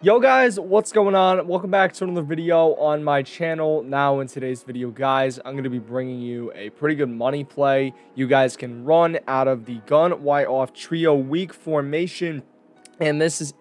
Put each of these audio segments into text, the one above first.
Yo guys, what's going on? Welcome back to another video on my channel. Now in today's video, guys, I'm going to be bringing you a pretty good money play you guys can run out of the gun Y off trio weak formation. And this is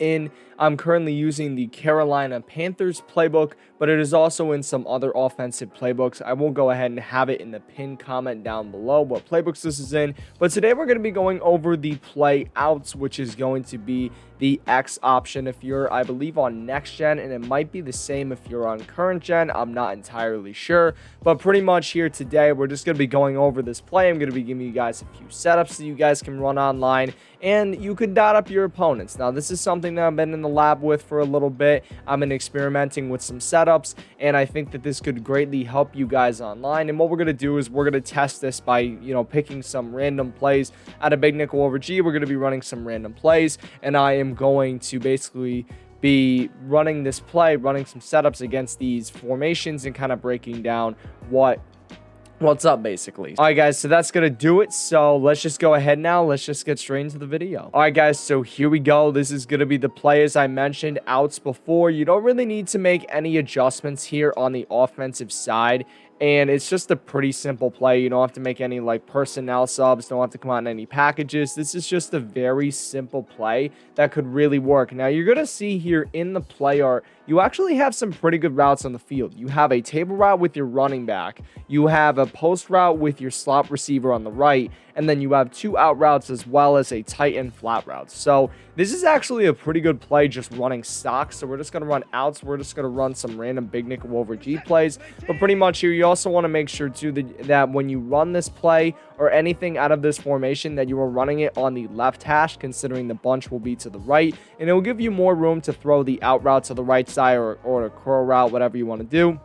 I'm currently using the Carolina Panthers playbook, but it is also in some other offensive playbooks. I will go ahead and have it in the pinned comment down below what playbooks this is in. But today we're going to be going over the play outs, which is going to be the X option if you're, I believe, on next gen, and it might be the same if you're on current gen. I'm not entirely sure, but pretty much here today we're just going to be going over this play. I'm going to be giving you guys a few setups that you guys can run online, and you could dot up your opponents. Now this is something that I've been in the lab with for a little bit. I've been experimenting with some setups, and I think that this could greatly help you guys online. And what we're going to do is we're going to test this by, picking some random plays out of big nickel over G. We're going to be running some random plays, and I am going to basically be running this play, running some setups against these formations and kind of breaking down what's up, basically. All right, guys, so that's gonna do it. So let's just go ahead now. Let's just get straight into the video. All right, guys, so here we go. This is gonna be the play, as I mentioned, outs before. You don't really need to make any adjustments here on the offensive side, and it's just a pretty simple play. You don't have to make any personnel subs, don't have to come out in any packages. This is just a very simple play that could really work. Now you're gonna see here in the play art, you actually have some pretty good routes on the field. You have a table route with your running back, you have a post route with your slot receiver on the right, and then you have two out routes as well as a tight end flat route. So this is actually a pretty good play just running stock. So we're just going to run outs. We're just going to run some random big nickel over G plays. But pretty much here, you also want to make sure too that when you run this play or anything out of this formation, that you are running it on the left hash, considering the bunch will be to the right, and it will give you more room to throw the out route to the right side or a curl route, whatever you want to do.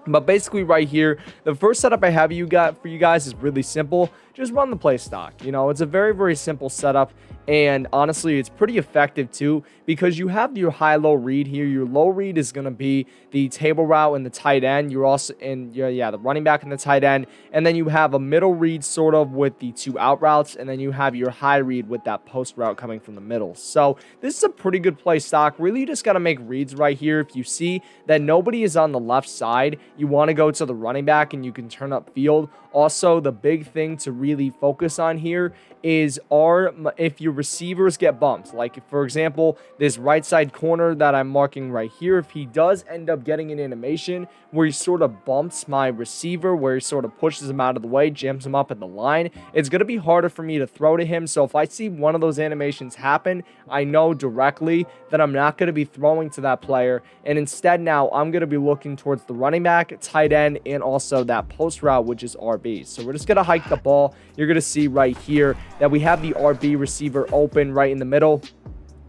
But basically right here, the first setup I have for you guys is really simple. Just run the play stock. It's a very, very simple setup. And honestly, it's pretty effective too, because you have your high-low read here. Your low read is going to be the table route and the tight end. You're also in the running back and the tight end. And then you have a middle read sort of with the two out routes. And then you have your high read with that post route coming from the middle. So this is a pretty good play stock. Really, you just got to make reads right here. If you see that nobody is on the left side, you want to go to the running back and you can turn up field. Also, the big thing to really focus on here is if your receivers get bumped. Like, for example, this right side corner that I'm marking right here, if he does end up getting an animation where he sort of bumps my receiver, where he sort of pushes him out of the way, jams him up at the line, it's going to be harder for me to throw to him. So if I see one of those animations happen, I know directly that I'm not going to be throwing to that player, and instead now I'm going to be looking towards the running back, tight end, and also that post route, which is RB. So we're just going to hike the ball. You're going to see right here that we have the RB receiver open right in the middle.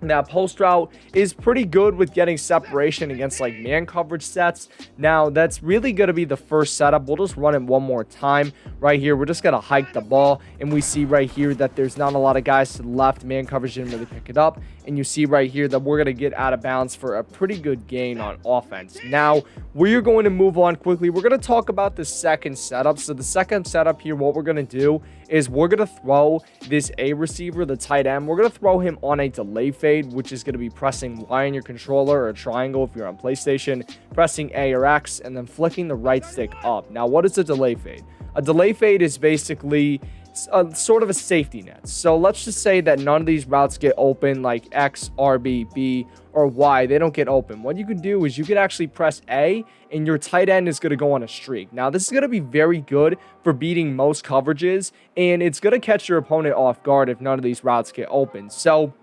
That post route is pretty good with getting separation against man coverage sets. Now that's really going to be the first setup. We'll just run it one more time right here. We're just going to hike the ball, and we see right here that there's not a lot of guys to the left. Man coverage didn't really pick it up, and you see right here that we're going to get out of bounds for a pretty good gain on offense. Now we're going to move on quickly. We're going to talk about the second setup. So the second setup here, what we're going to do is we're going to throw this A receiver, the tight end. We're going to throw him on a delay fade, which is going to be pressing Y on your controller, or triangle if you're on PlayStation, pressing A or X, and then flicking the right stick up. Now, what is a delay fade? A delay fade is basically sort of a safety net. So let's just say that none of these routes get open, like X, RB, B, or Y. They don't get open. What you could do is you could actually press A, and your tight end is going to go on a streak. Now, this is going to be very good for beating most coverages, and it's going to catch your opponent off guard if none of these routes get open. So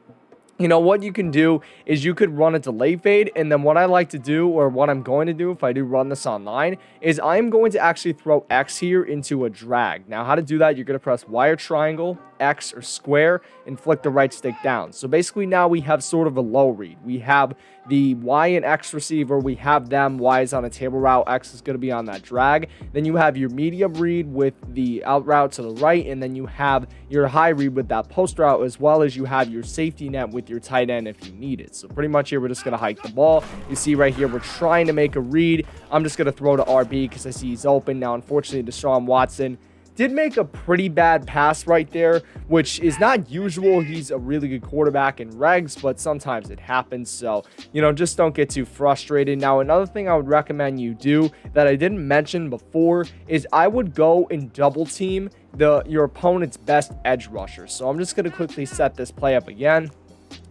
what you can do is you could run a delay fade, and then what I like to do, or what I'm going to do if I do run this online, is I'm going to actually throw X here into a drag. Now, how to do that, you're going to press Y or triangle, X or square, and flick the right stick down. So basically now we have sort of a low read. We have the Y and X receiver, we have them. Y is on a table route, X is going to be on that drag. Then you have your medium read with the out route to the right, and then you have your high read with that post route, as well as you have your safety net with your tight end if you need it. So pretty much here, we're just going to hike the ball. You see right here, we're trying to make a read. I'm just going to throw to RB because I see he's open. Now, unfortunately, Deshaun Watson did make a pretty bad pass right there, which is not usual. He's a really good quarterback in regs, but sometimes it happens. So, you know, just don't get too frustrated. Now, another thing I would recommend you do that I didn't mention before is I would go and double team your opponent's best edge rusher. So I'm just going to quickly set this play up again.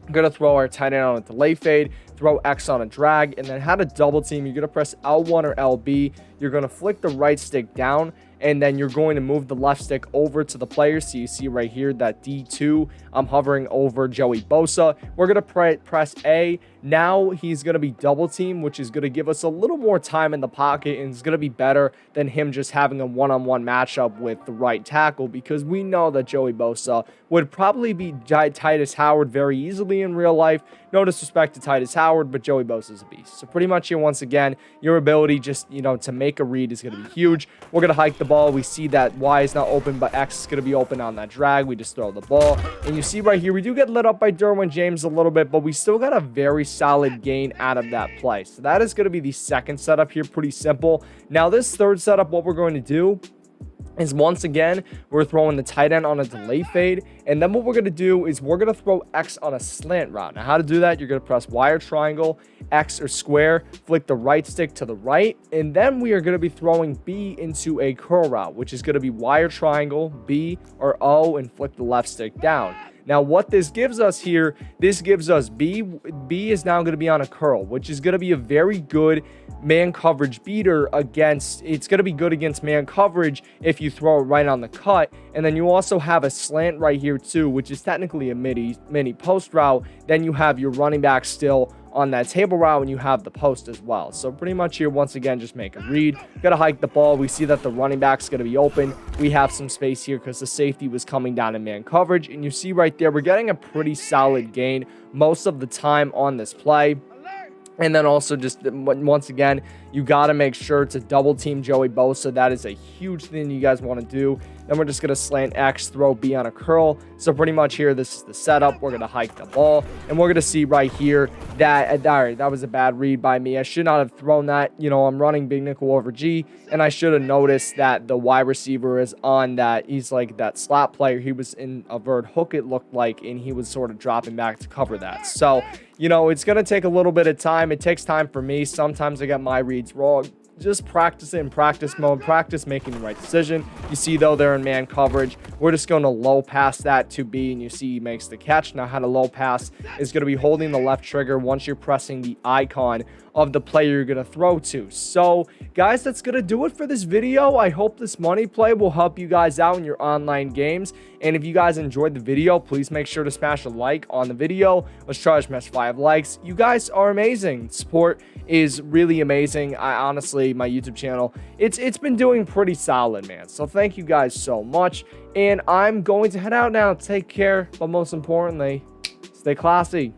I'm going to throw our tight end on a delay fade, throw X on a drag, and then how to double team. You're going to press L1 or LB. You're going to flick the right stick down, and then you're going to move the left stick over to the player. So you see right here that D2, I'm hovering over Joey Bosa. We're going to press A. Now he's going to be double team, which is going to give us a little more time in the pocket, and it's going to be better than him just having a one-on-one matchup with the right tackle, because we know that Joey Bosa would probably be Titus Howard very easily in real life. No disrespect to Titus Howard, but Joey Bosa is a beast. So pretty much here, once again, your ability just, you know, to make a read is going to be huge. We're going to hike the ball. We see that Y is not open, but X is going to be open on that drag. We just throw the ball. And you see right here, we do get lit up by Derwin James a little bit, but we still got a very solid gain out of that play. So that is going to be the second setup here. Pretty simple. Now this third setup, what we're going to do is, once again, we're throwing the tight end on a delay fade, and then what we're going to do is we're going to throw X on a slant route. Now, how to do that? You're going to press Y or triangle, X or square, flick the right stick to the right, and then we are going to be throwing B into a curl route, which is going to be Y or triangle, B or O, and flick the left stick down. Now, what this gives us here, this gives us B. B is now going to be on a curl, which is going to be a very good man coverage beater against, it's going to be good against man coverage if you throw it right on the cut. And then you also have a slant right here too, which is technically a mini post route. Then you have your running back still on that table route, and you have the post as well. So pretty much here, once again, just make a read. Gotta hike the ball. We see that the running back's gonna be open. We have some space here because the safety was coming down in man coverage, and you see right there, we're getting a pretty solid gain most of the time on this play. And then also, just once again, you got to make sure to double team Joey Bosa. That is a huge thing you guys want to do. Then we're just going to slant X, throw B on a curl. So pretty much here, this is the setup. We're going to hike the ball. And we're going to see right here that, all right, that was a bad read by me. I should not have thrown that. You know, I'm running big nickel over G. And I should have noticed that the wide receiver is on that. He's like that slot player. He was in a vert hook, it looked like. And he was sort of dropping back to cover that. So, you know, it's going to take a little bit of time. It takes time for me. Sometimes I get my reads wrong. Just practice it in practice mode. Practice making the right decision. You see, though, they're in man coverage. We're just going to low pass that to B, and you see he makes the catch. Now, how to low pass is going to be holding the left trigger once you're pressing the icon of the player you're going to throw to. So, guys, that's going to do it for this video. I hope this money play will help you guys out in your online games. And if you guys enjoyed the video, please make sure to smash a like on the video. Let's try to smash 5 likes. You guys are amazing. Support is really amazing. I honestly, my YouTube channel, it's been doing pretty solid, man. So thank you guys so much. And I'm going to head out now. Take care. But most importantly, stay classy.